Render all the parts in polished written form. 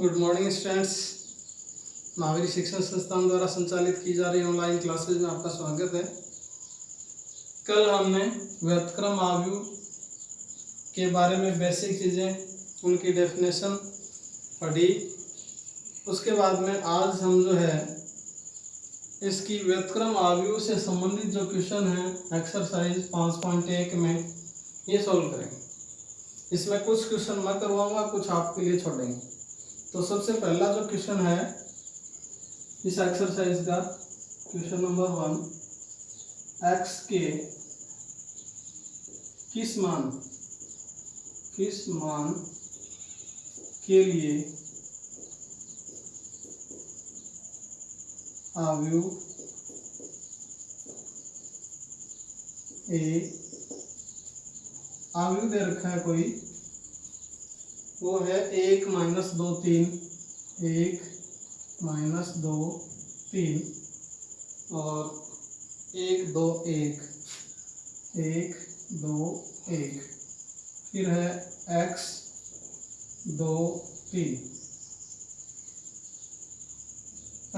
Good morning students. Mahavir शिक्षण संस्थान द्वारा संचालित की जा रही ऑनलाइन क्लासेज में आपका स्वागत है। कल हमने व्युत्क्रम आव्यूह के बारे में बेसिक चीज़ें, उनकी डेफिनेशन पढ़ी। उसके बाद में आज हम जो है इसकी व्युत्क्रम आव्यूह से संबंधित जो क्वेश्चन है एक्सरसाइज 5.1 में ये सॉल्व करेंगे। इसमें कुछ क्वेश्चन मैं करवाऊंगा, कुछ आपके लिए छोड़ेंगे। तो सबसे पहला जो क्वेश्चन है इस एक्सरसाइज का, क्वेश्चन नंबर 1, x के किस मान के लिए आव्यूह आव्यूह दे रखा है कोई, वो है 1 - 2 3, 1 - 2 3 और 1 2 1, 1 2 1, फिर है x 2 3।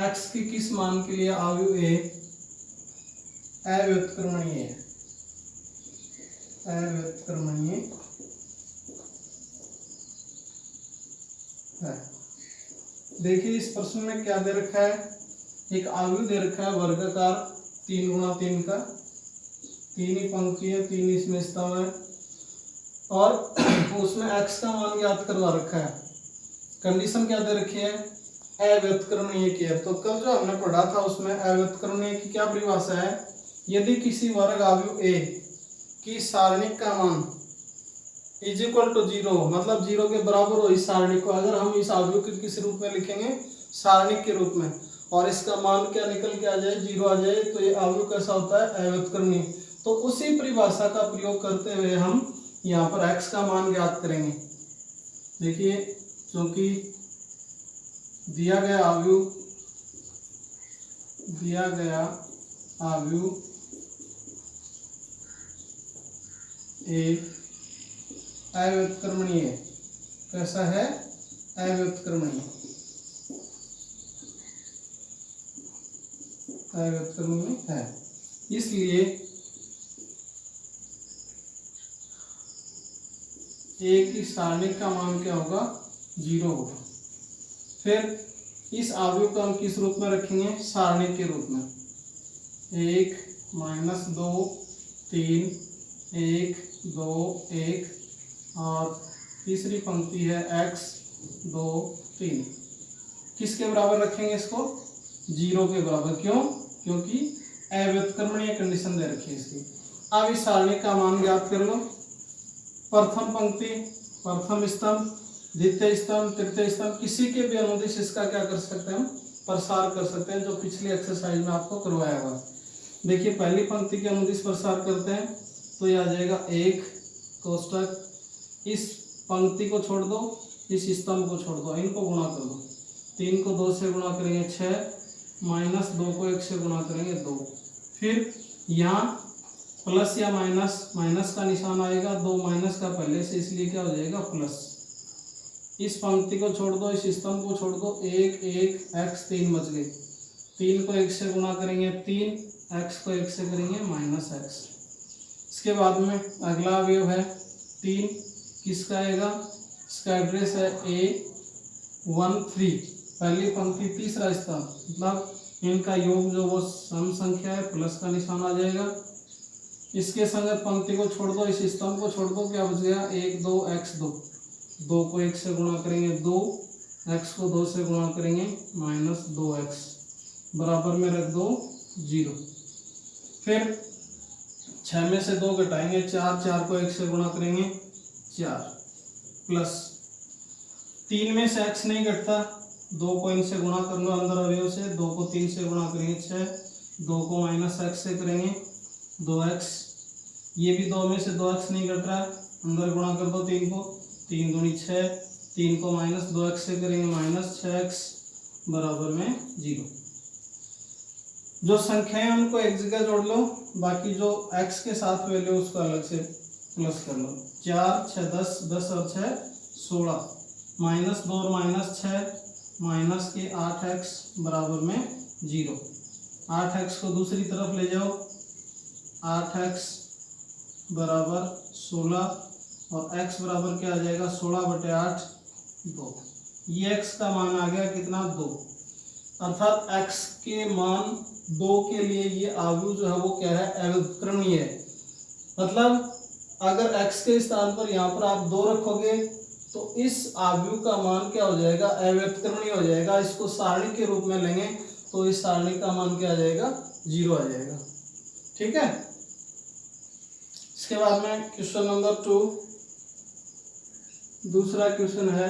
x की किस मान के लिए आव्यूह अव्युत्क्रमणीय है। अव्युत्क्रमणीय है। देखिए इस प्रश्न में क्या दे रखा है, एक आव्यूह दे रखा है वर्गाकार 3 × 3 का, 3 ही पंक्ति है, 3 इसमें स्तंभ है और उसमें x का मान ज्ञात करवा रखा है। कंडीशन क्या दे रखी है, अव्युत्क्रमणीय की है। तो कल जो हमने पढ़ा था उसमें अव्युत्क्रमणीय की क्या परिभाषा है, यदि किसी वर्ग आव्यूह A की सारणिक का मान = 0, मतलब 0 के बराबर हो इस सारणिक को, अगर हम इस आव्यूह को किस रूप में लिखेंगे, सारणिक के रूप में, और इसका मान क्या निकल के आ जाए, 0 आ जाए, तो ये आव्यूह कैसा होता है, अव्युत्क्रमणीय। तो उसी परिभाषा का प्रयोग करते हुए हम यहाँ पर x का मान ज्ञात करेंगे। देखिए क्योंकि दिया गया आव्यूह अव्युत्क्रमणीय है। कैसा है, अव्युत्क्रमणीय है। इसलिए A की सारणिक का मान क्या होगा, 0 होगा। फिर इस आव्यूह को हम किस रूप में रखेंगे, सारणिक के रूप में, 1 - 2 3, 1 2 1 और तीसरी पंक्ति है x 2 3। किसके बराबर रखेंगे इसको, 0 के बराबर। क्यों, क्योंकि अव्युत्क्रमणीय कंडीशन दे रखी है इसकी। अब इस सारणी का मान ज्ञात कर लो। प्रथम पंक्ति, प्रथम स्तंभ, द्वितीय स्तंभ, तृतीय स्तंभ, किसी के भी अनुदिश इसका क्या कर सकते हैं, हम प्रसार कर सकते हैं, जो पिछली एक्सरसाइज में आपको करवाया हुआ। देखिए पहली पंक्ति के अनुदिश प्रसार करते हैं तो ये आ जाएगा 1 कोष्टक, इस पंक्ति को छोड़ दो, इस स्तंभ को छोड़ दो, इनको गुणा कर दो। 3 को 2 से गुणा करेंगे 6, -2 को 1 से गुणा करेंगे 2। फिर यहाँ प्लस या माइनस का निशान आएगा, 2 माइनस का पहले से, इसलिए क्या हो जाएगा, प्लस। इस पंक्ति को छोड़ दो, इस स्तंभ को छोड़ दो, 1 1 x 3 बच गए। 3 को 1 से गुणा करेंगे 3, x को 1 से करेंगे -x। इसके बाद में अगला अवयव है 3, किसका आएगा, इसका एड्रेस है A13, पहली पंक्ति तीसरा स्तंभ, मतलब इनका योग जो वो सम संख्या है, प्लस का निशान आ जाएगा। इसके संगत पंक्ति को छोड़ दो, इस स्तंभ को छोड़ दो, क्या बच गया, 1 2 x 2, 2 को 1 से गुणा करेंगे 2, x को 2 से गुणा करेंगे -2x, बराबर में रख दो 0। फिर 6 में से 2 घटाएंगे 4, 4 को 1 से गुणा करेंगे 4, प्लस 3 में से x नहीं घटता, 2 को इनसे गुणा कर लो अंदर अवयव से, 2 को 3 से गुणा करेंगे 6, 2 को -x से करेंगे 2x, ये भी 2 में से 2x नहीं घट रहा, अंदर गुणा कर दो 3 को, 3 दूनी 6, 3 को -2x से करेंगे -6x, बराबर में 0। जो संख्याएं उनको एक जगह जोड़ लो, बाकी जो x के साथ वैल्यू उसको अलग से प्लस कर लो। 4 6 10, 10 और 6 16, -2 और -6 माइनस के 8x बराबर में 0। 8x को दूसरी तरफ ले जाओ, 8x बराबर 16 और x बराबर क्या आ जाएगा 16/8 2। ये x का मान आ गया कितना 2, अर्थात x के मान 2 के लिए ये आव्यूह जो है वो क्या है अव्युत्क्रमणीय है। मतलब अगर x के स्थान पर यहाँ पर आप 2 रखोगे तो इस आव्यूह का मान क्या हो जाएगा अव्युत्क्रमणीय हो जाएगा। इसको सारणी के रूप में लेंगे तो इस सारणी का मान क्या आ जाएगा 0 आ जाएगा। ठीक है। इसके बाद में क्वेश्चन नंबर 2, दूसरा क्वेश्चन है,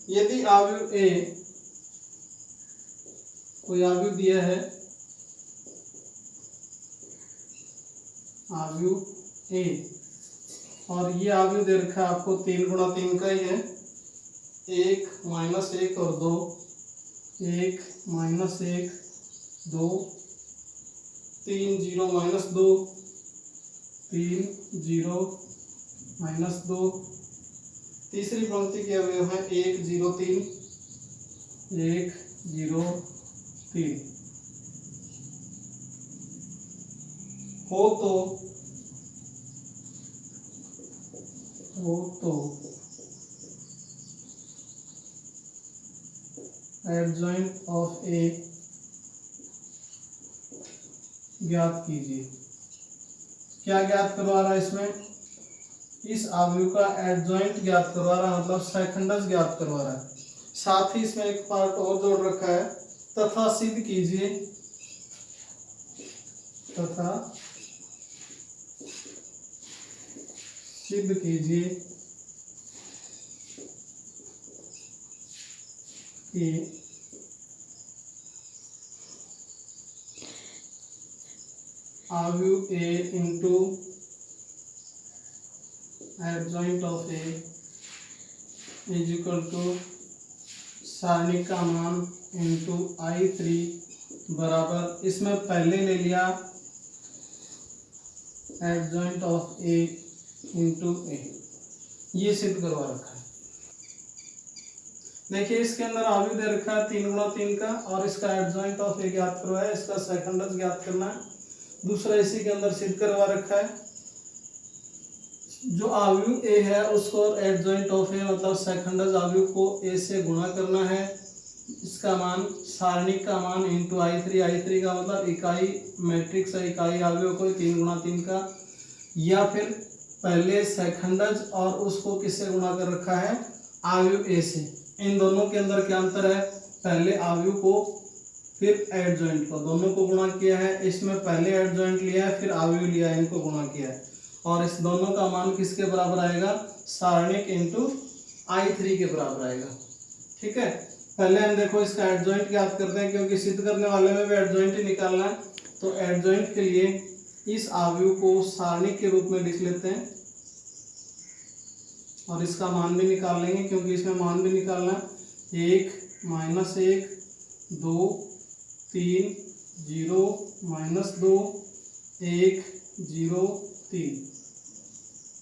यदि आव्यूह A, कोई आव्यूह दिया है, आव्यूह A और ये आव्यूह दे रखा है आपको 3 × 3 का ही है, 1 -1 और 2, 1 -1 2 3 0 -2 3 0 -2। तीसरी पंक्ति के अवयव है 1 0 3 1 0 3। हो तो एडजॉइंट ऑफ ए ज्ञात कीजिए। क्या ज्ञात करवा रहा है इसमें, इस आव्यूह का एडजॉइंट ज्ञात करवा रहा है, मतलब सहखंडज ज्ञात करवा रहा है। साथ ही इसमें एक पार्ट और जोड़ रखा है, तथा सिद्ध कीजिए, तथा सिद्ध कीजिए कि आव्यूह A into adjoint of A is equal to सारणी का मान इंटू I3 बराबर, इसमें पहले ले लिया adjoint of A into A, ये सिद्ध करवा रखा है। देखिए इसके अंदर आव्यूह दे रखा है 3 × 3 का और इसका एडजॉइंट ऑफ A ज्ञात करवा है, इसका सहखंडज ज्ञात करना है। दूसरा इसी के अंदर सिद्ध करवा रखा है, जो आव्यूह A है उसको एडजॉइंट ऑफ A मतलब सहखंडज आव्यूह को A से गुणा करना है। इसका मान सारणी का मान इंटू I3 का मतलब इकाई मैट्रिक्स है, इकाई आव्यूह को 3 × 3 का, या फिर पहले सहखंडज और उसको किससे गुणा कर रखा है आव्यूह A से। इन दोनों के अंदर क्या अंतर है, पहले आव्यूह को फिर एडजॉइंट को, दोनों को गुणा किया है। इसमें पहले एडजॉइंट लिया है फिर आव्यूह लिया है, इनको गुणा किया है, और इस दोनों का मान किसके बराबर आएगा सारणिक इंटू I3 के बराबर आएगा। ठीक है, पहले हम देखो इसका एडजॉइंट ज्ञात करते हैं, क्योंकि सिद्ध करने वाले में भी एडजॉइंट ही निकालना है। तो एडजॉइंट के लिए इस आव्यूह को सारणी के रूप में लिख लेते हैं और इसका मान भी निकाल लेंगे, क्योंकि इसमें मान भी निकालना है। 1 -1 2 3 0 -2 1 0 3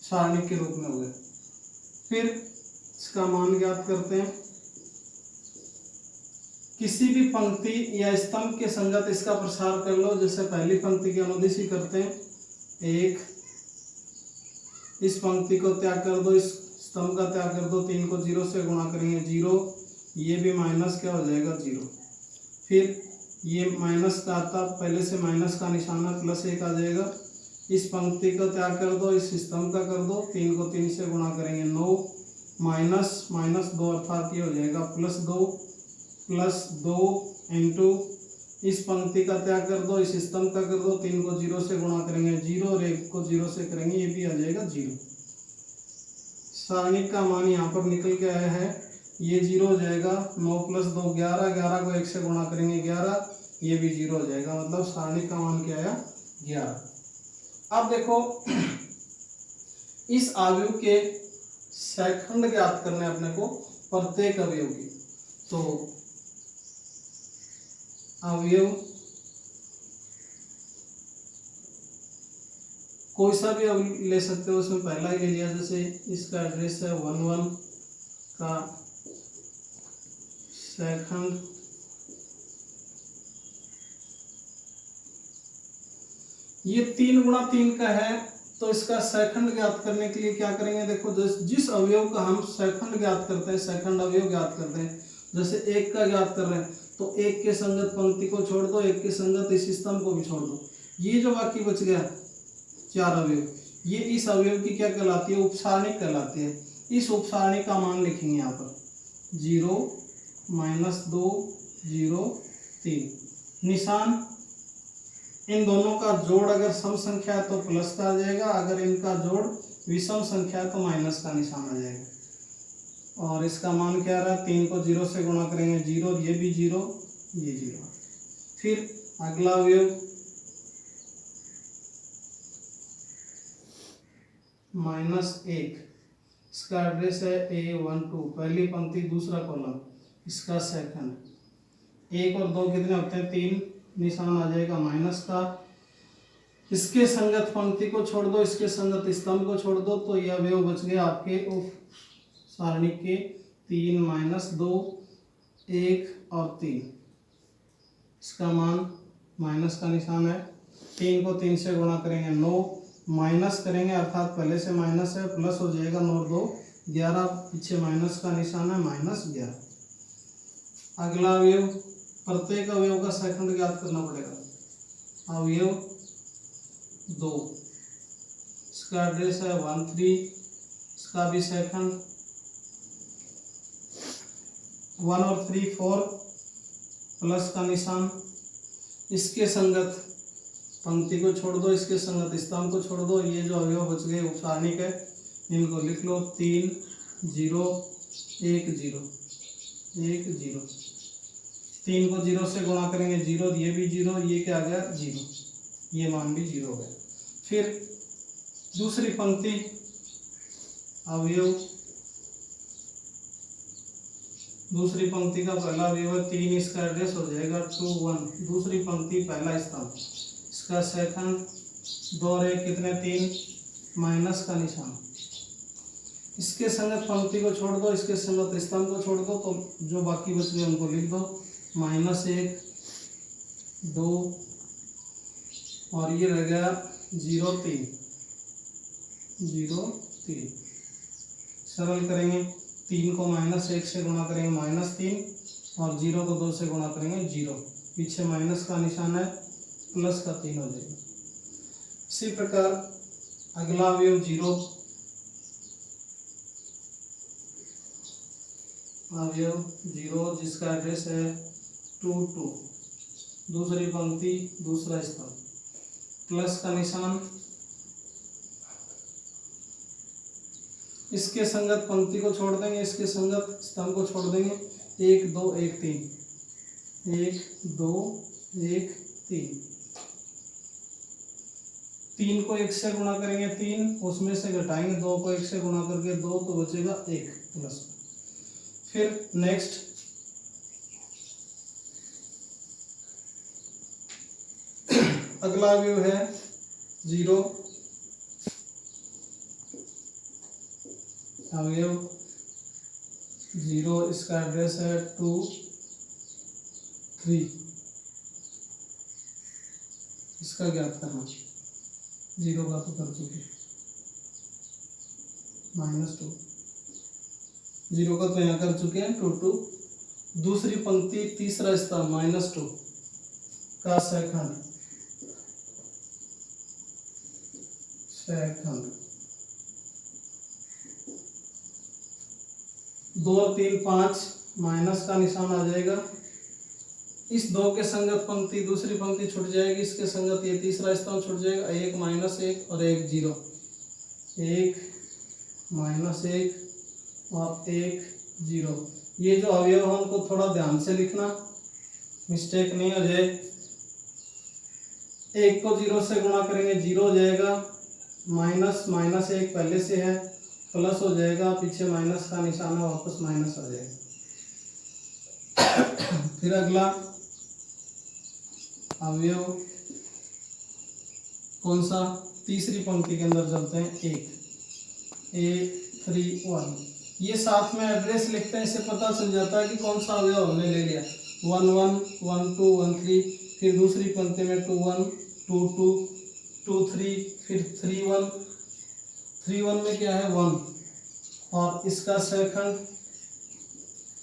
सारणी के रूप में हो गए। फिर इसका मान ज्ञात करते हैं, किसी भी पंक्ति या स्तंभ के संगत इसका प्रसार कर लो। जैसे पहली पंक्ति की अनुदिश ही करते हैं, 1, इस पंक्ति को त्याग कर दो, इस स्तंभ का त्याग कर दो, 3 को 0 से गुणा करेंगे 0, ये भी माइनस क्या हो जाएगा 0। फिर ये माइनस का आता, पहले से माइनस का निशाना +1 आ जाएगा। इस पंक्ति को त्याग कर दो, इस स्तंभ का कर दो, 3 को 3 से गुणा करेंगे 9, -2 अर्थात ये हो जाएगा +2 इंटू इस पंक्ति का त्याग कर दो, इस स्तंभ का कर दो, 3 को 0 से गुणा करेंगे 0 और 1 को 0 से करेंगे, ये भी आ जाएगा 0। सारणी का मान यहाँ पर निकल के आया है, ये 0 हो जाएगा। 9 + 2 11, 11 को 1 से गुणा करेंगे 11, ये भी 0 हो जाएगा। मतलब सारणी का मान क्या आया 11। अब देखो इस आव्यूह के सहखंड ज्ञात करने अपने को प्रत्येक अवयव की। तो अवयव कोई सा भी ले सकते हो, उसमें पहला ही ले लिया। जैसे इसका एड्रेस है 1 1 इसका सेकंड ये 3 × 3 का है, तो इसका सेकंड ज्ञात करने के लिए क्या करेंगे, देखो जिस अवयव का हम सेकंड ज्ञात करते हैं, सेकंड अवयव ज्ञात करते हैं, जैसे 1 का ज्ञात कर रहे हैं तो 1 के संगत पंक्ति को छोड़ दो, 1 के संगत इस स्तंभ को भी छोड़ दो, ये जो बाकी बच गया 4 अवयव, ये इस अवयव की क्या कहलाती है, उपसारणिक कहलाती है। इस उपसारणिक का मान लिखेंगे यहाँ पर 0 -2 0 3। निशान इन दोनों का जोड़ अगर सम संख्या है तो प्लस का आ जाएगा, अगर इनका जोड़ विषम संख्या है तो माइनस का निशान आ जाएगा। और इसका मान क्या रहा, 3 को 0 से गुणा करेंगे 0, ये भी 0 ये 0। फिर अगला अवयव -1, इसका एड्रेस है A12, पहली पंक्ति दूसरा कॉलम, इसका सेकंड। 1 और 2 कितने होते हैं, 3, निशान आ जाएगा माइनस का। इसके संगत पंक्ति को छोड़ दो, इसके संगत स्तंभ को छोड़ दो, तो यह अवयव बच गए आपके उप सारणिक के 3 -2 1 और 3। इसका मान माइनस का निशान है। 3 को 3 से गुणा करेंगे 9, माइनस करेंगे अर्थात पहले से माइनस है, प्लस हो जाएगा 9 और 2 11, पीछे माइनस का निशान है -11। अगला अवयव, प्रत्येक अवयव का सेकंड ज्ञात करना पड़ेगा। अवयव 2, इसका एड्रेस है 13, इसका भी सेकंड। 1 और 3 4, प्लस का निशान। इसके संगत पंक्ति को छोड़ दो, इसके संगत स्तंभ को छोड़ दो, ये जो अवयव बच गए उपसारणिक है, इनको लिख लो 3 0 1 0 1 0। 3 को 0 से गुणा करेंगे 0, ये भी 0, ये क्या आ गया 0, ये मान भी 0 हो गया। फिर दूसरी पंक्ति अवयव, दूसरी पंक्ति का पहला अवयव 3, इसका एड्रेस हो जाएगा 2 1, दूसरी पंक्ति पहला स्तंभ, इसका सेकंड। 2 और 1 कितने 3, माइनस का निशान। इसके संगत पंक्ति को छोड़ दो, इसके संगत स्तंभ को छोड़ दो, तो जो बाकी बच गए उनको लिख दो -1 2 और ये रह गया 0 3 0 3। सरल करेंगे, 3 को -1 से गुणा करेंगे -3 और 0 को 2 से गुणा करेंगे 0, पीछे माइनस का निशान है, प्लस का 3 हो जाएगा। इसी प्रकार अगला अवयव 0, अवयव 0 जिसका एड्रेस है 2 2, दूसरी पंक्ति दूसरा स्तंभ, प्लस का निशान। इसके संगत पंक्ति को छोड़ देंगे, इसके संगत स्तंभ को छोड़ देंगे 1 2 1 3 1 2 1 3। 3 को 1 से गुणा करेंगे 3, उसमें से घटाएंगे 2 को 1 से गुणा करके 2, तो बचेगा 1 प्लस। फिर नेक्स्ट अगला अवयव है 0, अवयव 0, इसका एड्रेस है 2 3, इसका ज्ञात करना। 0 का तो कर चुके, -2, 0 का तो यहाँ कर चुके हैं 2 2। दूसरी पंक्ति तीसरा स्तंभ -2 का सेकंड 2 3 5, माइनस का निशान आ जाएगा। इस 2 के संगत पंक्ति दूसरी पंक्ति छूट जाएगी, इसके संगत ये तीसरा स्तंभ छूट जाएगा, 1 -1 और 1 0, 1 -1 और 1 0। ये जो अवयव है उनको थोड़ा ध्यान से लिखना, मिस्टेक नहीं हो जाए। 1 को 0 से गुणा करेंगे 0 हो जाएगा, -1 पहले से है, प्लस हो जाएगा, पीछे माइनस का निशान है, वापस माइनस आ जाएगा। फिर अगला अवयव कौन सा, तीसरी पंक्ति के अंदर चलते हैं 1 A 3 1। ये साथ में एड्रेस लिखते हैं, इससे पता चल जाता है कि कौन सा अवयव हमने ले लिया। 1 1 1 2 1 3, फिर दूसरी पंक्ति में 2 1 2 2 2 3, फिर 3 1 3 1 में क्या है 1, और इसका सेकंड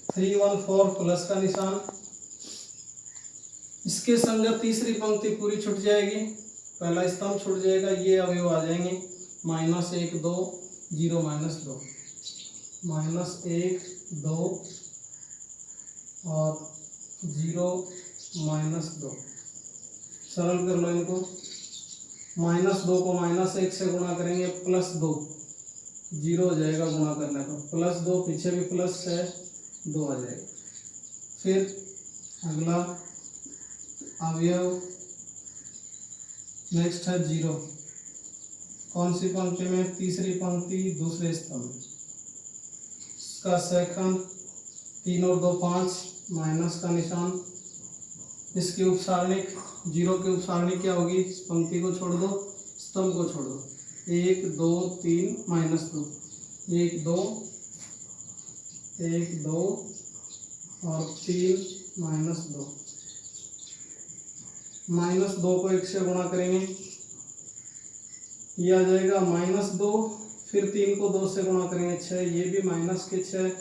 3 1 4 प्लस का निशान। इसके संगत तीसरी पंक्ति पूरी छूट जाएगी, पहला स्तंभ छूट जाएगा, ये अवयव आ जाएंगे -1 2 0 -2, -1 2 और 0 -2। सरल कर लो इनको। -2 को -1 से गुणा करेंगे +2, 0 हो जाएगा गुणा करने पर, +2 पीछे भी प्लस है 2 आ जाएगा। फिर अगला अवयव नेक्स्ट है 0, कौन सी पंक्ति में? तीसरी पंक्ति दूसरे स्तंभ में। इसका सेकंड 3 और 2 5, माइनस का निशान। इसकी उपसारणिक 0 की उपसारणिक क्या होगी? इस पंक्ति को छोड़ दो, स्तंभ को छोड़ दो। 1 2 3 -2, 1 2 1 2 और 3 -2। -2 को 1 से गुणा करेंगे, ये आ जाएगा -2, फिर 3 को 2 से गुणा करेंगे 6, ये भी माइनस के 6,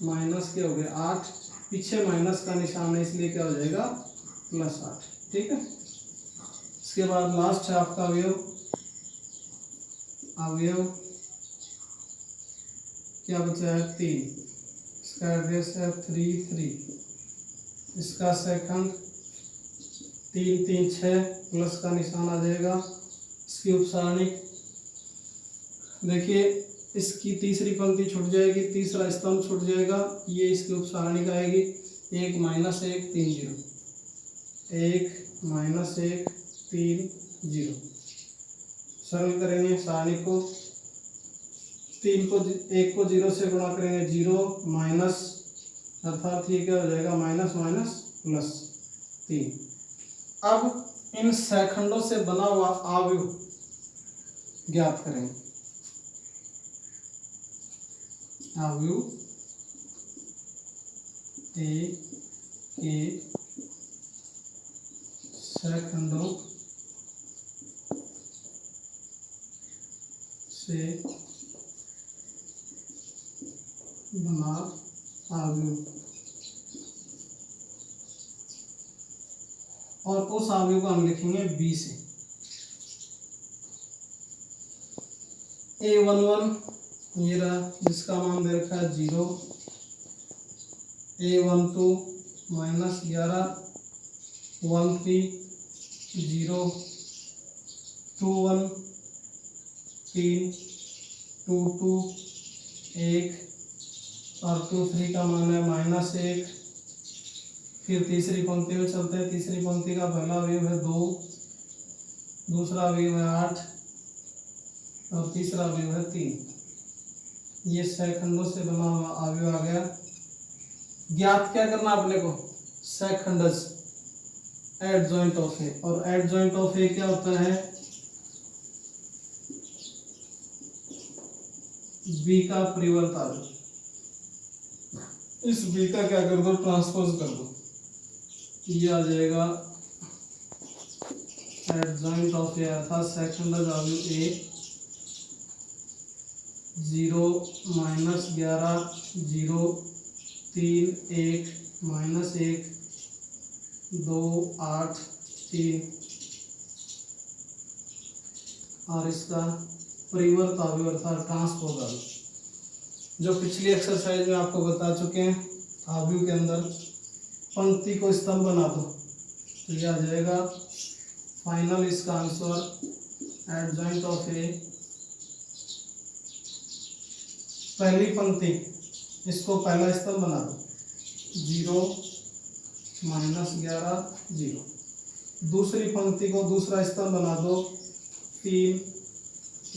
माइनस के हो गए 8, पीछे माइनस का निशान है इसलिए क्या हो जाएगा +8। ठीक है। इसके बाद लास्ट है आपका अवयव क्या बचा है? 3। इसका एड्रेस है 3 3। इसका सेकंड 3 3 6 प्लस का निशान आ जाएगा। इसकी उपसारणिक देखिए, इसकी तीसरी पंक्ति छूट जाएगी, तीसरा स्तंभ छूट जाएगा, ये इसकी उपसारणिक आएगी 1 -1 3 0, 1 -1 3 0। सरल करेंगे सारणी को, 1 को 0 से गुणा करेंगे 0 माइनस, अर्थात ये क्या हो जाएगा -+3। अब इन सेकंडों से बना हुआ अवयव ज्ञात करेंगे। अवयव ए के सेकंडों से बना अवयव, और उस अवयव को हम लिखेंगे बी से। A11 ये रहा, जिसका मान दे रखा है 0, A12 -11 13 0 21 3 22 1 और 23 का मान है -1। फिर तीसरी पंक्ति में चलते हैं। तीसरी पंक्ति का पहला अवयव है 2, दूसरा अवयव है 8 और तीसरा अवयव है 3। ये सेकंडों से बना हुआ अवयव आ गया। ज्ञात क्या करना अपने को? सेकंड्स एडजॉइंट ऑफ ए, और एडजॉइंट ऑफ ए क्या होता है? बी का परिवर्त अवयव। इस बी का क्या कर दो? ट्रांसपोज कर दो, ये आ जाएगा एडजॉइंट ऑफ ए, अर्थात सेकंड्स अवयव ए 0 -11 0 3 1 -1 2 8 3, और इसका परिवर्त अवयव अर्थात ट्रांसपोज अवयव, जो पिछली एक्सरसाइज में आपको बता चुके हैं। अवयव के अंदर पंक्ति को स्तंभ बना दो तो यह आ जाएगा फाइनल। इसका आंसर एडजॉइंट ऑफ ए, पहली पंक्ति इसको पहला स्तंभ बना दो 0 -11 0, दूसरी पंक्ति को दूसरा स्तंभ बना दो 3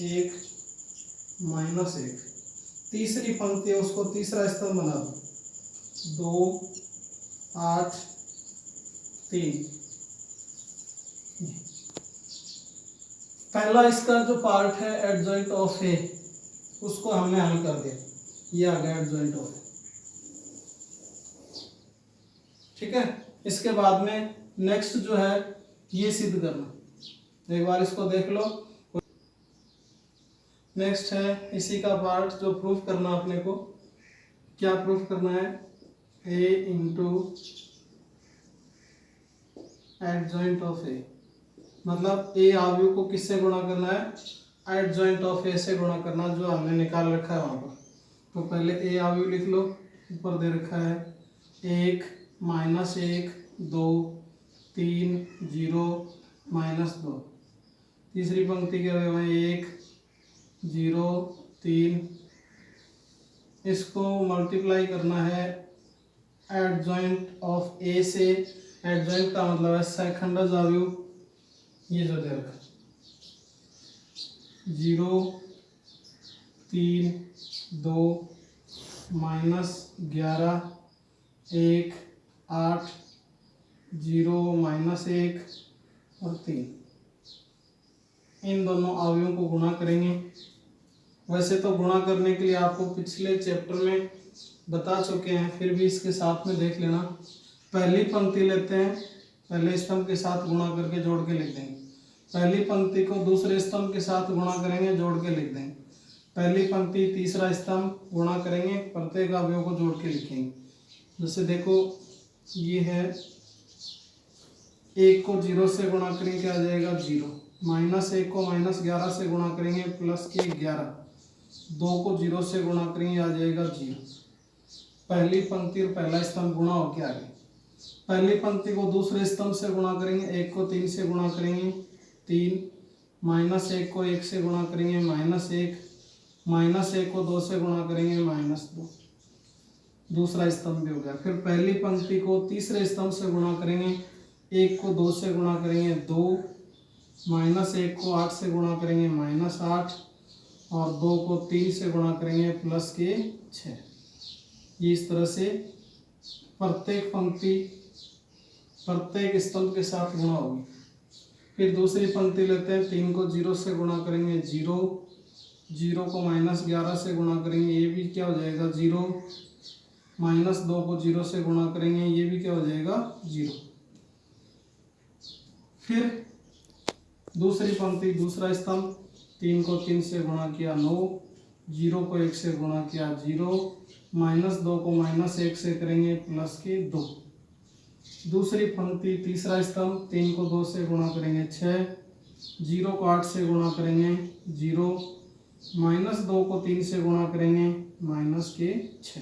1 -1, तीसरी पंक्ति है उसको तीसरा स्तंभ बना दो 2 8 3। पहला इसका जो पार्ट है एडजॉइंट ऑफ ए, उसको हमने हल कर दिया। ये आ गया एडजॉइंट ऑफ ए। ठीक है, इसके बाद में नेक्स्ट जो है ये सिद्ध करना, एक बार इसको देख लो। नेक्स्ट है इसी का पार्ट जो प्रूफ करना अपने को, क्या प्रूफ करना है, ए इंटू एडजॉइंट ऑफ ए, मतलब ए आव्यूह को किससे गुणा करना है, एडजॉइंट ऑफ ए से गुणा करना, जो हमने निकाल रखा है वहां पर। तो पहले ए आव्यूह लिख लो, ऊपर दे रखा है 1 -1 2 3 0 -2, तीसरी पंक्ति के अवयव हैं 1 0 3, इसको मल्टीप्लाई करना है एडजॉइंट ऑफ ए से, एडजॉइंट का मतलब है सहखंडज आव्यूह, ये जो दे रखा 0 3 2 -11 1 8 0 -1 और 3, इन दोनों अवयवों को गुणा करेंगे। वैसे तो गुणा करने के लिए आपको पिछले चैप्टर में बता चुके हैं, फिर भी इसके साथ में देख लेना। पहली पंक्ति लेते हैं, पहले स्तंभ के साथ गुणा करके जोड़ के लिख देंगे, पहली पंक्ति को दूसरे स्तंभ के साथ गुणा करेंगे, जोड़ के लिख देंगे, पहली पंक्ति तीसरा स्तंभ गुणा करेंगे, प्रत्येक अवयव को जोड़ के लिखेंगे। जैसे देखो ये है, 1 को 0 से गुणा करेंगे क्या आ जाएगा 0, -1 को -11 से गुणा करेंगे +11, 2 को 0 से गुणा करेंगे आ जाएगा 0। पहली पंक्ति और पहला स्तंभ गुणा होकर आ गए, पहली पंक्ति को दूसरे स्तंभ से गुणा करेंगे, 1 को 3 से गुणा करेंगे 3, -1 को 1 से गुणा करेंगे -1, -1 को 2 से गुणा करेंगे -2, दूसरा स्तंभ भी हो गया। फिर पहली पंक्ति को तीसरे स्तंभ से गुणा करेंगे, 1 को 2 से गुणा करेंगे 2, -1 को 8 से गुणा करेंगे -8, और 2 को 3 से गुणा करेंगे +6। ये इस तरह से प्रत्येक पंक्ति प्रत्येक स्तंभ के साथ गुणा होगी। फिर दूसरी पंक्ति लेते हैं, 3 को 0 से गुणा करेंगे 0, 0 को -11 से गुणा करेंगे, ये भी क्या हो जाएगा 0, -2 को 0 से गुणा करेंगे, ये भी क्या हो जाएगा 0। फिर दूसरी पंक्ति दूसरा स्तंभ, 3 को 3 से गुणा किया 9, 0 को 1 से गुणा किया 0, -2 को -1 से करेंगे +2। दूसरी पंक्ति तीसरा स्तंभ, 3 को 2 से गुणा करेंगे 6, 0 को 8 से गुणा करेंगे 0, -2 को 3 से गुणा करेंगे -6।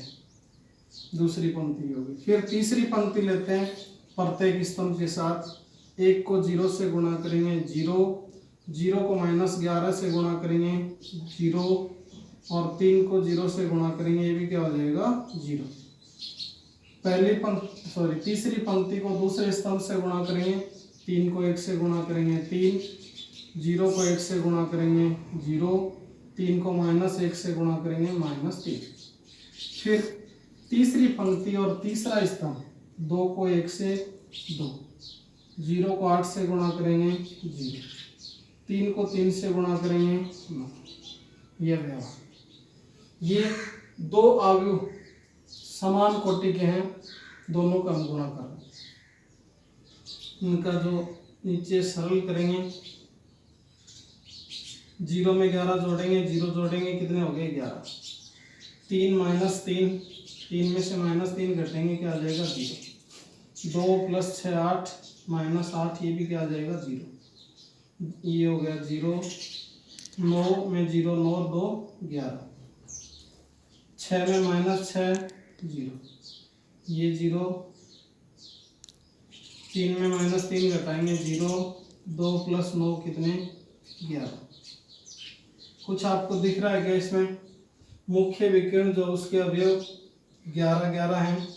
दूसरी पंक्ति होगी। फिर तीसरी पंक्ति लेते हैं प्रत्येक स्तंभ के साथ, 1 को 0 से गुणा करेंगे 0, 0 को -11 से गुणा करेंगे 0, और 3 को 0 से गुणा करेंगे, ये भी क्या हो जाएगा 0। तीसरी पंक्ति को दूसरे स्तंभ से गुणा करेंगे, 3 को 1 से गुणा करेंगे 3, 0 को 1 से गुणा करेंगे 0, 3 को -1 से गुणा करेंगे -3। फिर तीसरी पंक्ति और तीसरा स्तंभ, 2 को 1 से 2, 0 को 8 से गुणा करेंगे 0, 3 को 3 से गुणा करेंगे 9। यह व्यवहार, ये दो अवयव समान कोटि के हैं, दोनों का हम गुणा कर रहे हैं। इनका जो नीचे सरल करेंगे, 0 में 11 जोड़ेंगे, 0 जोड़ेंगे, कितने हो गए 11, 3 -3, 3 में से -3 घटेंगे क्या आ जाएगा 0, 2 + 6 8 -8, ये भी क्या आ जाएगा 0, ये हो गया 0, 9 में 0 9 2 11, 6 में -6 0, ये 0, 3 में -3 घटाएंगे 0, 2 + 9 कितने 11। कुछ आपको दिख रहा है क्या इसमें? मुख्य विकर्ण जो उसके अवयव 11 11 हैं।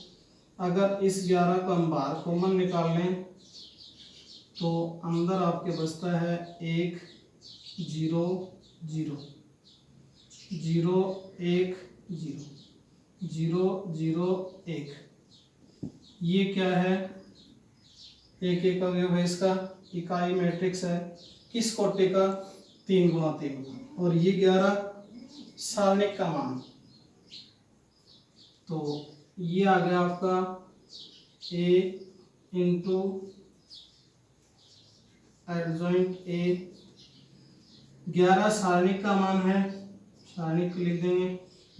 अगर इस 11 को हम बाहर कॉमन निकाल लें तो अंदर आपके बचता है 1 0 0 0 1 0 0 0 1। ये क्या है? एक एक अवयव है इसका, इकाई मैट्रिक्स है। किस कोटि का? 3 × 3 का। और ये 11 सारणिक का मान, तो ये आ गया आपका ए इंटू एडजॉइंट ए। 11 सारणिक का मान है, सारणिक लिख देंगे।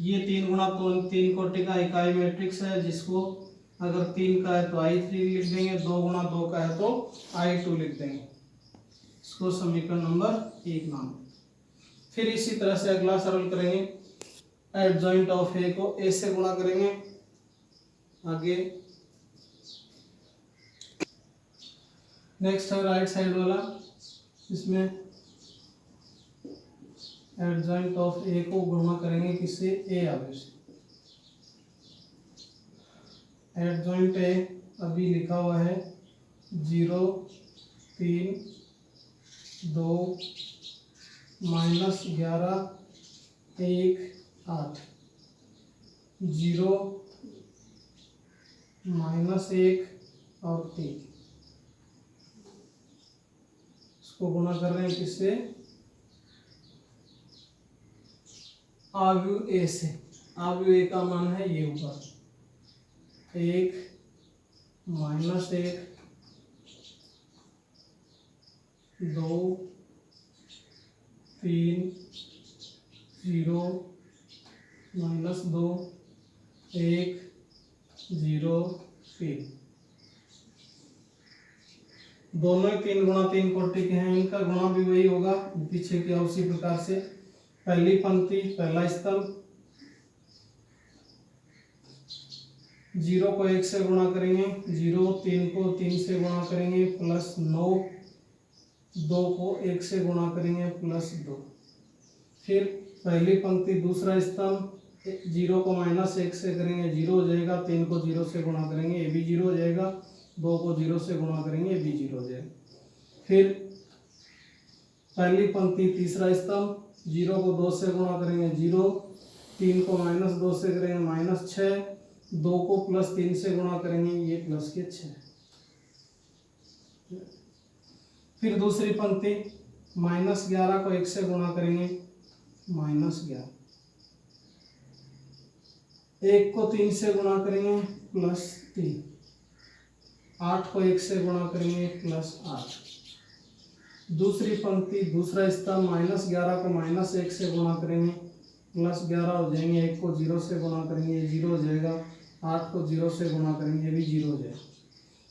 ये 3 गुणा 3 कोटि का इकाई मैट्रिक्स है, जिसको अगर 3 का है तो I3 लिख देंगे, 2 गुणा 2 का है तो I2 लिख देंगे। इसको समीकरण नंबर 1 नाम। फिर इसी तरह से अगला सरल करेंगे, एडजॉइंट ऑफ ए को ए से गुणा करेंगे। आगे नेक्स्ट है राइट साइड वाला, इसमें एडजॉइंट ऑफ ए को गुणा करेंगे किससे, ए आवेश से। एडजॉइंट ए अभी लिखा हुआ है 0 3 2 -11 1 8 0 -1 और 3, इसको गुणा कर रहे हैं किससे, आव्यूह ए से। आव्यूह ए का मान है ये ऊपर 1 -1 2 3 0 -2 1 0 3। दोनों ही 3 गुणा 3 कोटि के हैं, इनका गुणा भी वही होगा पीछे के उसी प्रकार से। पहली पंक्ति पहला स्तंभ, 0 को 1 से गुणा करेंगे 0, 3 को 3 से गुणा करेंगे +9, 2 को 1 से गुणा करेंगे +2। फिर पहली पंक्ति दूसरा स्तंभ, 0 को -1 से करेंगे 0 हो जाएगा, 3 को 0 से गुणा करेंगे ये भी 0 हो जाएगा, 2 को 0 से गुणा करेंगे ये भी 0 हो जाएगा। फिर पहली पंक्ति तीसरा स्तंभ, 0 को 2 से गुणा करेंगे 0, 3 को -2 से करेंगे -6, 2 को +3 से गुणा करेंगे ये +6। फिर दूसरी पंक्ति -11 को 1 से गुणा करेंगे -11, 1 को 3 से गुणा करेंगे +3, 8 को 1 से गुणा करेंगे +8। दूसरी पंक्ति दूसरा स्तंभ, -11 को -1 से गुणा करेंगे +11 हो जाएंगे, 1 को 0 से गुणा करेंगे ये 0 हो जाएगा, 8 को 0 से गुणा करेंगे ये भी 0 हो जाएगा।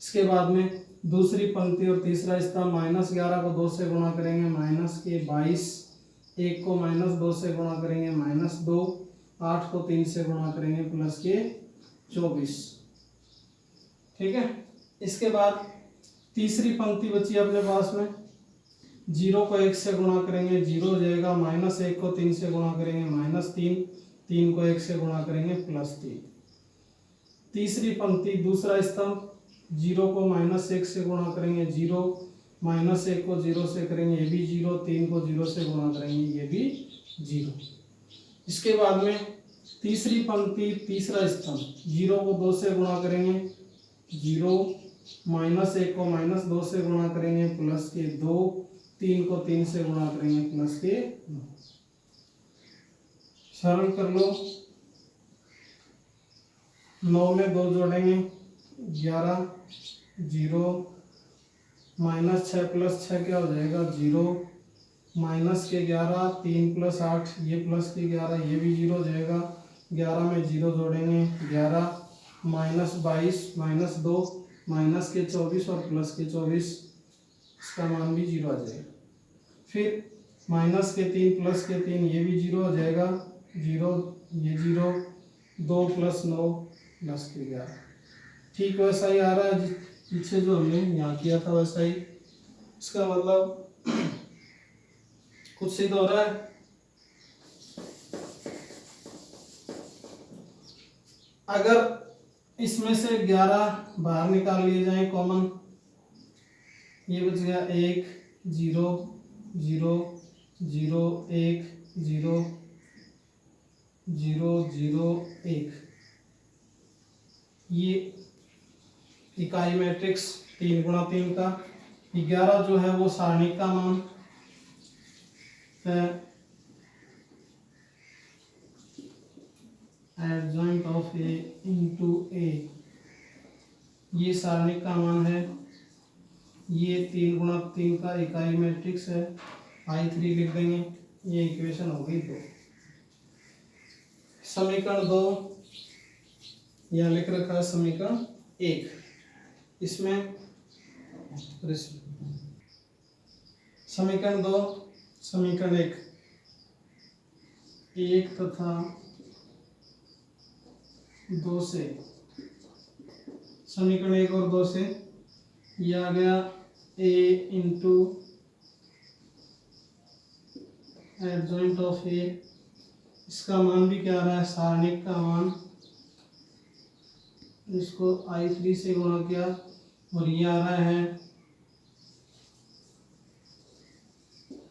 इसके बाद में दूसरी पंक्ति और तीसरा स्तंभ, -11 को 2 से गुणा करेंगे -22, 1 को -2 से गुणा करेंगे -2, 8 को 3 से गुणा करेंगे +24। ठीक है। इसके बाद तीसरी पंक्ति बची अपने पास में, 0 को 1 से गुणा करेंगे 0 हो जाएगा, -1 को 3 से गुणा करेंगे -3, 3 को 1 से गुणा करेंगे +3। तीसरी पंक्ति दूसरा स्तंभ, 0 को -1 से गुणा करेंगे 0, -1 को 0 से करेंगे ये भी 0, 3 को 0 से गुणा करेंगे ये भी 0। इसके बाद में तीसरी पंक्ति तीसरा स्तंभ, 0 को 2 से गुणा करेंगे 0, -1 को -2 से गुणा करेंगे +2, 3 को 3 से गुणा करेंगे +9। सरल कर लो, 9 में 2 जोड़ेंगे 11, 0 -6 + 6 क्या हो जाएगा 0, -11, 3 + 8 ये +11 ये भी 0 हो जाएगा, 11 में 0 जोड़ेंगे 11, -22 -2 -24 और +24, इसका मान भी 0 आ जाएगा। फिर -3 + 3 ये भी 0 हो जाएगा, 0 ये 0, 2 + 9 + 11। ठीक वैसा ही आ रहा है पीछे जो हमने यहाँ किया था वैसा ही। इसका मतलब कुछ सिद्ध हो रहा है। अगर इसमें से 11 बाहर निकाल लिए जाए कॉमन, ये बच गया 1 0 0 0 1 0 0 0 1। ये इकाई मैट्रिक्स 3 गुणा 3 का। 11 जो है वो सारणी का मान है। एडजॉइंट ऑफ ए इंटू ए, ये सारणिक का मान है। ये 3 × 3 का इकाई मैट्रिक्स है, I3 लिख देंगे। ये इक्वेशन हो गई 2। समीकरण 2 यहाँ लिख रखा है समीकरण 1। इसमें समीकरण 2 समीकरण 1 तथा 2 से, समीकरण 1 और 2 से ये आ गया a इंटू एडजॉइंट ऑफ ए, इसका मान भी क्या आ रहा है, सारणिक का मान, इसको I3 से गुणा किया और ये आ रहा है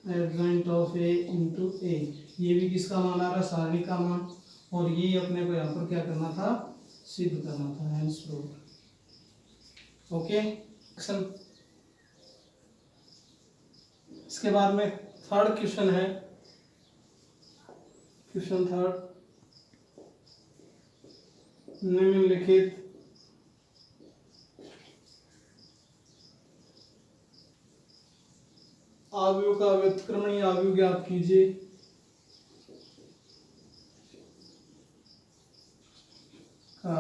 एडजॉइंट ऑफ ए इंटू ए, ये भी किसका मान आ रहा है, सारणिक का मान। और ये अपने को यहाँ पर क्या करना था, सिद्ध करना था, हेंस प्रूव्ड। ओके, इसके बाद में थर्ड क्वेश्चन है, क्वेश्चन थर्ड, निम्नलिखित आव्यूह का व्युत्क्रमणीय आव्यूह ज्ञात कीजिए। का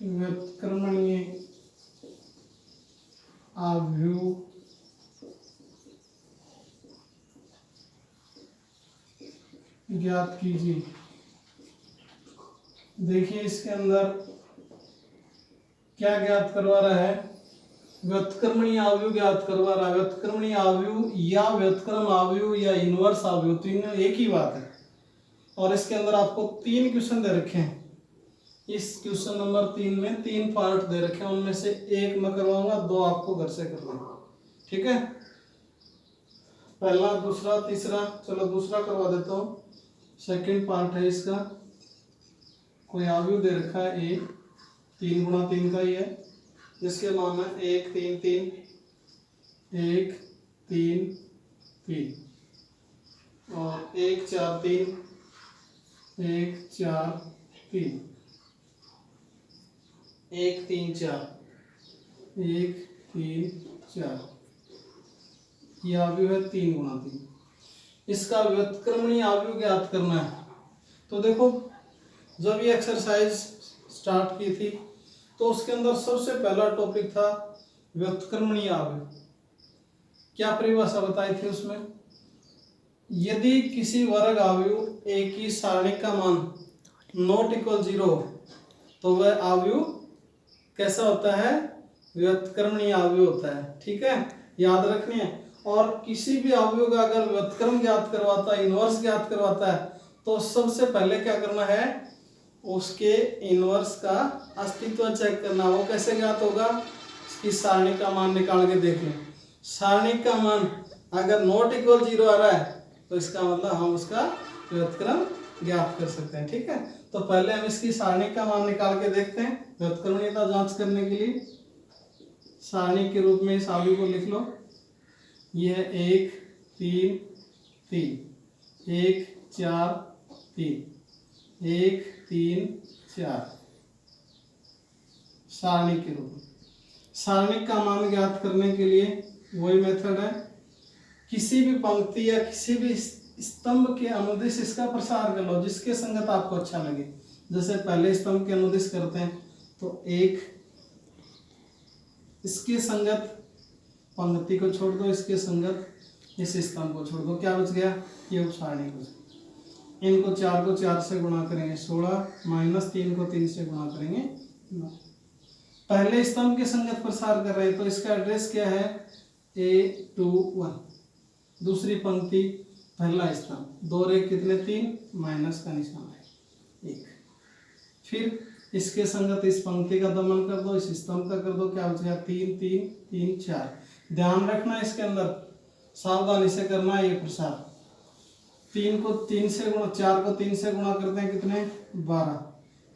व्युत्क्रमणीय आव्यूह ज्ञात कीजिए। देखिए इसके अंदर क्या ज्ञात करवा रहा है, व्युत्क्रमणीय आव्यूह ज्ञात करवा रहा है। व्युत्क्रमणीय आव्यूह या व्युत्क्रम आव्यूह या इनवर्स आव्यूह, तीनों एक ही बात है। और इसके अंदर आपको 3 क्वेश्चन दे रखे हैं। इस क्वेश्चन नंबर 3 में 3 पार्ट दे रखे हैं, उनमें से 1 मैं करवाऊंगा, 2 आपको घर से करना है, ठीक है। पहला, दूसरा, तीसरा, चलो दूसरा करवा देता हूँ। सेकंड पार्ट है इसका, कोई आव्यूह दे रखा है ए, 3 × 3 का ही है, जिसके मान है 1 3 3 1 3 3 और 1 4 3 1 4 3 1 3 4 1 3 4, ये आव्यूह है 3 × 3। इसका व्युत्क्रमणीय आव्यूह ज्ञात करना है। तो देखो, जब ये एक्सरसाइज स्टार्ट की थी तो उसके अंदर सबसे पहला टॉपिक था व्युत्क्रमणीय आव्यूह। क्या परिभाषा बताई थी उसमें, यदि किसी वर्ग आव्यूह ए की सारणिक का मान नॉट इक्वल 0 तो वह आव्यूह कैसा होता है, व्युत्क्रमणीय आव्यूह होता है, ठीक है, याद रखनी है। और किसी भी आव्यूह का अगर व्युत्क्रम ज्ञात करवाता है, इनवर्स ज्ञात करवाता है, तो सबसे पहले क्या करना है, उसके इनवर्स का अस्तित्व चेक करना। वो कैसे ज्ञात होगा, इसकी सारणिक का मान निकाल के देख लें। सारणिक का मान अगर नॉट इक्वल 0 आ रहा है तो इसका मतलब हम उसका व्युत्क्रम ज्ञात कर सकते हैं, ठीक है। तो पहले हम इसकी सारणिक का मान निकाल के देखते हैं व्युत्क्रमणीयता जांच करने के लिए। सारणिक के रूप में इस आव्यूह को लिख लो, यह 1 3 3 1 4 3 1 3 4 सारणिक के रूप में। सारणिक का मान ज्ञात करने के लिए वही मेथड है, किसी भी पंक्ति या किसी भी स्तंभ के अनुदिश इसका प्रसार कर लो, जिसके संगत आपको अच्छा लगे। जैसे पहले स्तंभ के अनुदिश करते हैं तो 1, इसके संगत पंक्ति को छोड़ दो, इसके संगत इस स्तंभ को छोड़ दो, क्या बच गया, ये उपसारणी बच गया। इनको 4 को 4 से गुणा करेंगे 16, माइनस 3 को 3 से गुणा करेंगे 9। पहले स्तंभ के संगत प्रसार कर रहे हैं तो इसका एड्रेस क्या है, A21। दूसरी पंक्ति पहला स्तंभ, 2 रे कितने 3, माइनस का निशान है 1। फिर इसके संगत इस पंक्ति का दमन कर दो, इस स्तंभ का कर दो, क्या बच गया 3 3 3 4। ध्यान रखना इसके अंदर सावधानी से करना है ये प्रसार। 3 को 3 से गुणा, 4 को 3 से गुणा करते हैं कितने 12,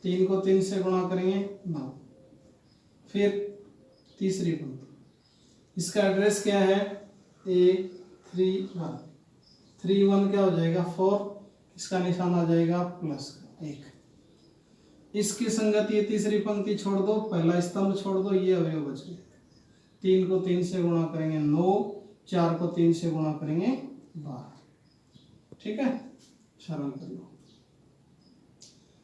3 को 3 से गुणा करेंगे 9। फिर तीसरी पंक्ति, इसका एड्रेस क्या है A31। 3 1 क्या हो जाएगा 4, इसका निशान आ जाएगा प्लस का 1। इसकी संगत ये तीसरी पंक्ति छोड़ दो, पहला स्तंभ छोड़ दो, ये अवयव बच गए। 3 को 3 से गुणा करेंगे 9, 4 को 3 से गुणा करेंगे 12। ठीक है, सरल कर लो।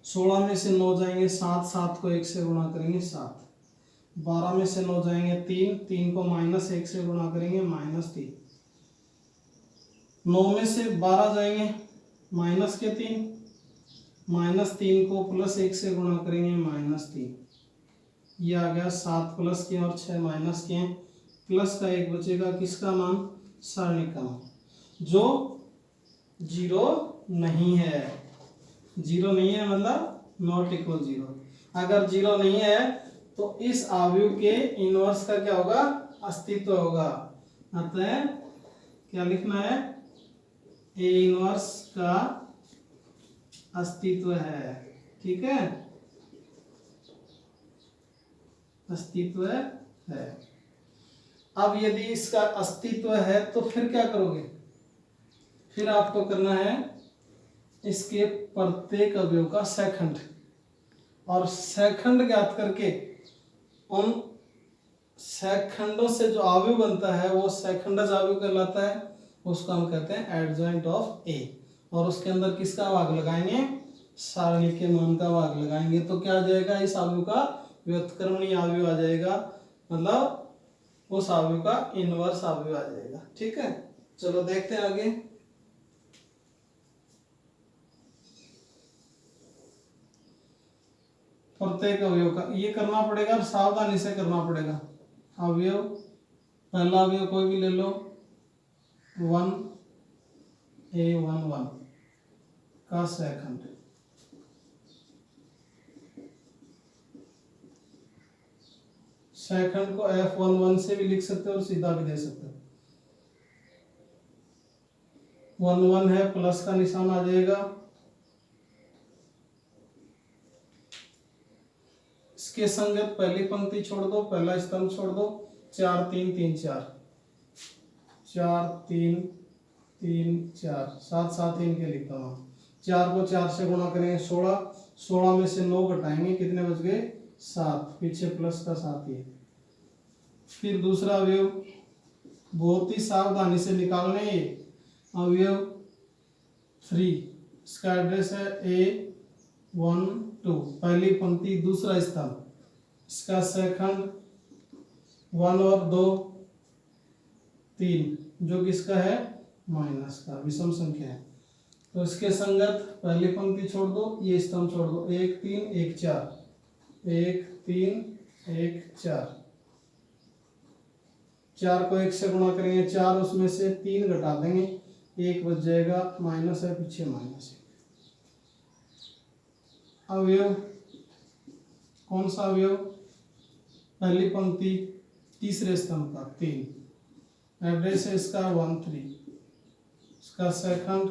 16 में से 9 जाएंगे 7, 7 को 1 से गुणा करेंगे 7। 12 में से 9 जाएंगे 3, 3 को -1 से गुणा करेंगे -3। 9 में से 12 जाएंगे -3, -3 को +1 से गुणा करेंगे -3। ये आ गया 7 प्लस के और 6 माइनस के, प्लस का 1 बचेगा, किसका मान, सारणिक का मान, जो 0 नहीं है। 0 नहीं है मतलब नॉट इक्वल 0। अगर 0 नहीं है तो इस अवयव के इनवर्स का क्या होगा, अस्तित्व होगा। अतः क्या लिखना है, ए इनवर्स का अस्तित्व है। ठीक है, अस्तित्व है। अब यदि इसका अस्तित्व है तो फिर क्या करोगे, फिर आपको करना है इसके प्रत्येक अवयव का सेकंड, और सेकंड ज्ञात करके उन सेकंडों से जो अवयव बनता है वो सेकंडज अवयव कहलाता है, उसको हम कहते हैं एडजॉइंट ऑफ ए। और उसके अंदर किसका भाग लगाएंगे, सारणी के मान का भाग लगाएंगे, तो क्या आ जाएगा, इस अवयव का व्युत्क्रमणीय अवयव आ जाएगा, मतलब उस अवयव का इनवर्स अवयव आ जाएगा। ठीक है, चलो देखते हैं आगे। प्रत्येक अवयव का ये करना पड़ेगा और सावधानी से करना पड़ेगा। अवयव, पहला अवयव कोई भी ले लो, 1a11 का सेकंड, सेकंड को f11 से भी लिख सकते हो और सीधा भी दे सकते हो। 1 1 है, प्लस का निशान आ जाएगा। इसके संगत पहली पंक्ति छोड़ दो, पहला स्तंभ छोड़ दो, 4 3 3 4, 4 3 3 4, 7 7 इनके लिखता हूँ। 4 को 4 से गुणा करेंगे 16, 16 में से 9 घटाएंगे, कितने बच गए 7, पीछे प्लस का 7 ही है। फिर दूसरा अवयव बहुत ही सावधानी से निकालने, ये अवयव 3, इसका एड्रेस है A12, पहली पंक्ति दूसरा स्तंभ, इसका सेकंड 1 और 2 3, जो किसका है, माइनस का, विषम संख्या है। तो इसके संगत पहली पंक्ति छोड़ दो, ये स्तंभ छोड़ दो, 1 3 1 4, 1 3 1 4, 4 को 1 से गुणा करेंगे 4, उसमें से 3 घटा देंगे, 1 बच जाएगा, माइनस है, पीछे माइनस है। अवयव कौन सा अवयव, पहली पंक्ति तीसरे स्तंभ का 3, एड्रेस है इसका 1 3, इसका सेकंड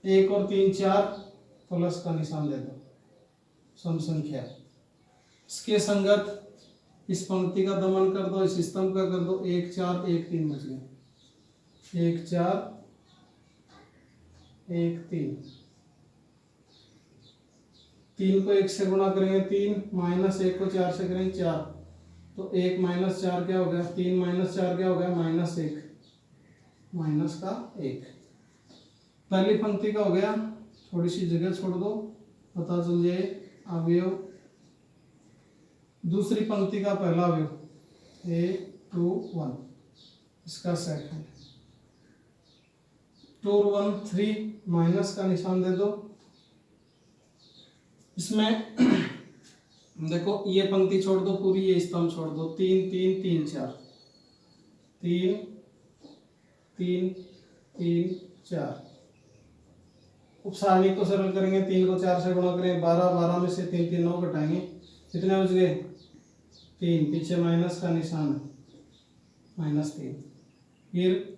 1 और 3 4, प्लस का निशान दे दो, सम संख्या। इसके संगत इस पंक्ति का दमन कर दो, इस स्तंभ का कर दो, 1 4 1 3 बच गए, 1 4 1 3, 3 को 1 से गुणा करेंगे 3, माइनस 1 को 4 से करेंगे 4, तो 1 माइनस 4 क्या हो गया, 3 माइनस 4 क्या हो गया, -1, माइनस का 1। पहली पंक्ति का हो गया, थोड़ी सी जगह छोड़ दो, पता चल जाए अवयव। दूसरी पंक्ति का पहला अवयव A21, इसका सेकंड 2 1 3, माइनस का निशान दे दो। इसमें देखो ये पंक्ति छोड़ दो पूरी, ये स्तंभ छोड़ दो, 3 3 3 4, 3 3 3 4। उपसारणी को सरल करेंगे, 3 को 4 से गुणा करेंगे 12, 12 में से 3 3 9 घटाएंगे, कितने बच गए 3, पीछे माइनस का निशान है, -3। फिर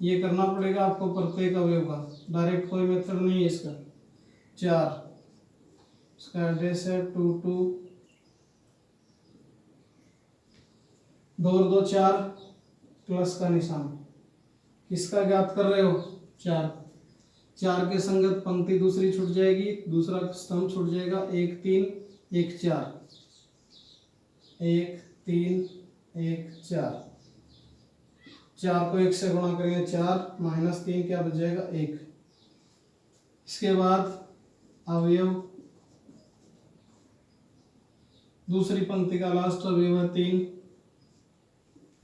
ये करना पड़ेगा आपको प्रत्येक अवयव का, डायरेक्ट कोई मेथड नहीं है इसका। 4, इसका एड्रेस है 2 2, 2 और 2 4, प्लस का निशान, किसका ज्ञात कर रहे हो? 4। 4 के संगत पंक्ति दूसरी छूट जाएगी, दूसरा स्तंभ छूट जाएगा। 1 3 1 4, 1 3 1 4। 4 को 1 से गुणा करेंगे 4, -3 क्या बच जाएगा? 1। इसके बाद अवयव दूसरी पंक्ति का लास्ट अवयव है 3,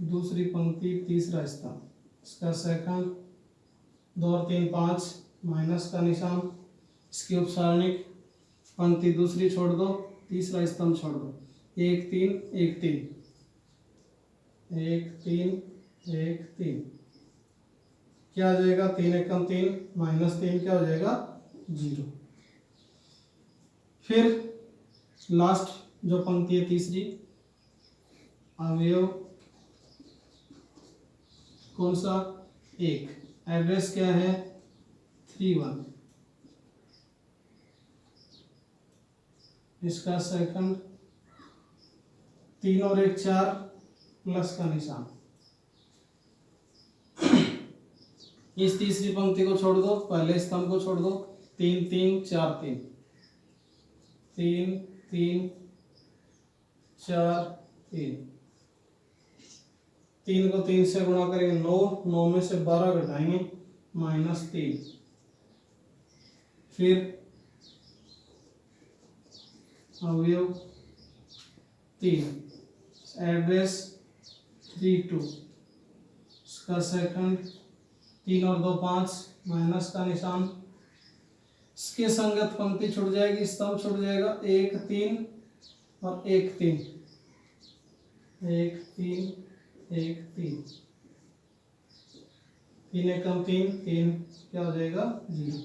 दूसरी पंक्ति तीसरा स्तंभ, इसका सेकंड, 2 और 3 5, माइनस का निशान। इसकी उपसारणिक पंक्ति दूसरी छोड़ दो, तीसरा स्तंभ छोड़ दो। 1 3 1 3, 1 3 1 3, क्या आ जाएगा? 3 एकम 3, -3 क्या हो जाएगा? 0। फिर लास्ट जो पंक्ति है तीसरी, अवयव कौन सा? 1। एड्रेस क्या है? 3 1। इसका सेकंड, 3 और 1 4, प्लस का निशान। इस तीसरी पंक्ति को छोड़ दो, पहले स्तंभ को छोड़ दो। 3 3 4 3, 3 3 4 3, 3 को 3 से गुणा करेंगे 9, 9 में से 12 घटाएंगे -3। फिर अवयव 3, एड्रेस 3 2, इसका सेकंड, 3 और 2 5, माइनस का निशान। इसके संगत पंक्ति छूट जाएगी, स्तंभ छूट जाएगा। 1 3 और 1 3, 1 3 1 3, 3 एकम 3 3, क्या हो जाएगा? 0।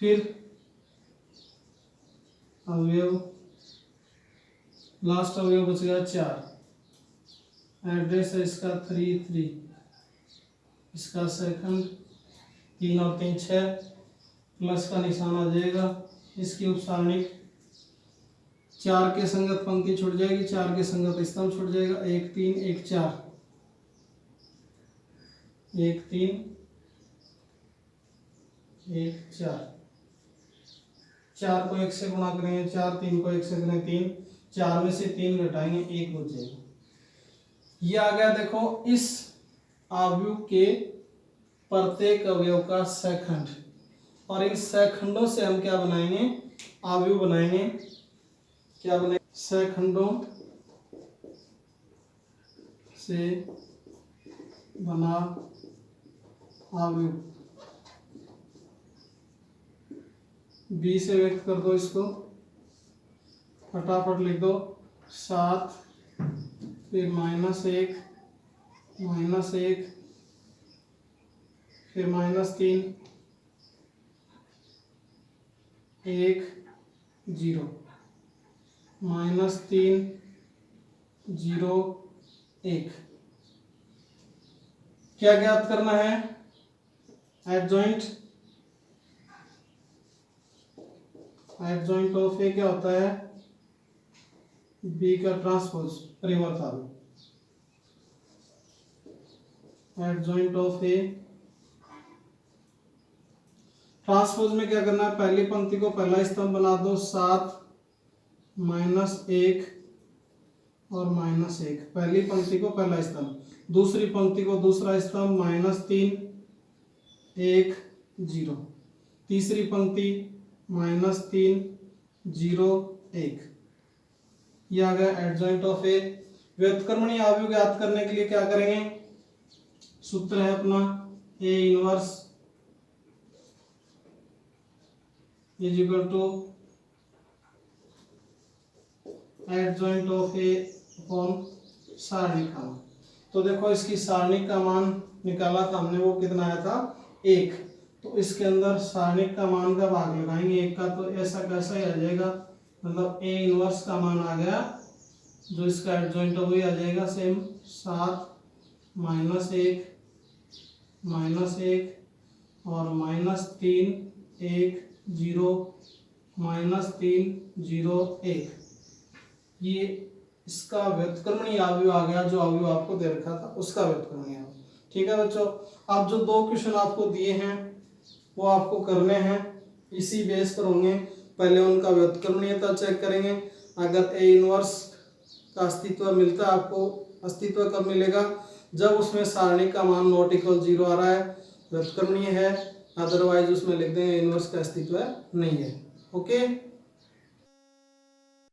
फिर अवयव लास्ट अवयव बच गया 4, एड्रेस है इसका 3 3, इसका सेकंड, 3 और 3 6, प्लस का निशान आ जाएगा। इसकी उपसारणिक 4 के संगत पंक्ति छूट जाएगी, 4 के संगत स्तंभ छूट जाएगा। 1 3 1 4, 1 3 1 4, 4 को 1 से गुणा करेंगे 4, 3 को 1 से करेंगे 3, 4 में से 3 घटाएंगे 1 बच जाएगा। ये आ गया देखो इस अवयव के प्रत्येक अवयव का सेकंड, और इन सेकंडों से हम क्या बनाएंगे? अवयव बनाएंगे। क्या बनाएंगे? सेकंडों से बना अवयव। बी से व्यक्त कर दो इसको, फटाफट लिख दो। 7, फिर -1 -1, फिर -3 1 0, -3 0 1। क्या ज्ञात करना है? एडजॉइंट ऑफ ए क्या होता है? बी का ट्रांसपोज, परिवर्त आवेश। एडजॉइंट ऑफ ए, ट्रांसपोज में क्या करना है? पहली पंक्ति को पहला स्तंभ बना दो। 7 -1 और -1, पहली पंक्ति को पहला स्तंभ, दूसरी पंक्ति को दूसरा स्तंभ, -3 1 0, तीसरी पंक्ति -3 0 1। यह आ गया एडजॉइंट ऑफ ए। व्युत्क्रमणीय अवयव ज्ञात करने के लिए क्या करेंगे? सूत्र है अपना A inverse is equal to adjoint of A upon सारणिक का मान। तो देखो इसकी सारणिक का मान निकाला था हमने, वो कितना आया था? 1। तो इसके अंदर सारणिक का मान का भाग लगाएंगे 1 का, तो ऐसा कैसा ही आ जाएगा, मतलब ए इनवर्स का मान आ गया, जो इसका एडजॉइंट है वही आ जाएगा सेम। 7 -1 -1 और -3 1 0 -3 0 1। ये इसका व्युत्क्रमणीय अवयव आ गया, जो अवयव आपको दे रखा था उसका व्युत्क्रमणीय अवयव। ठीक है बच्चों, अब जो 2 क्वेश्चन आपको दिए हैं वो आपको करने हैं, इसी बेस पर होंगे। पहले उनका व्युत्क्रमणीयता चेक करेंगे। अगर ए इनवर्स का अस्तित्व मिलता है आपको, अस्तित्व कब मिलेगा, जब उसमें सारणी का मान नॉट इक्वल 0 आ रहा है, व्युत्क्रमणीय है, अदरवाइज उसमें लिख देंगे इनवर्स का अस्तित्व नहीं है। ओके।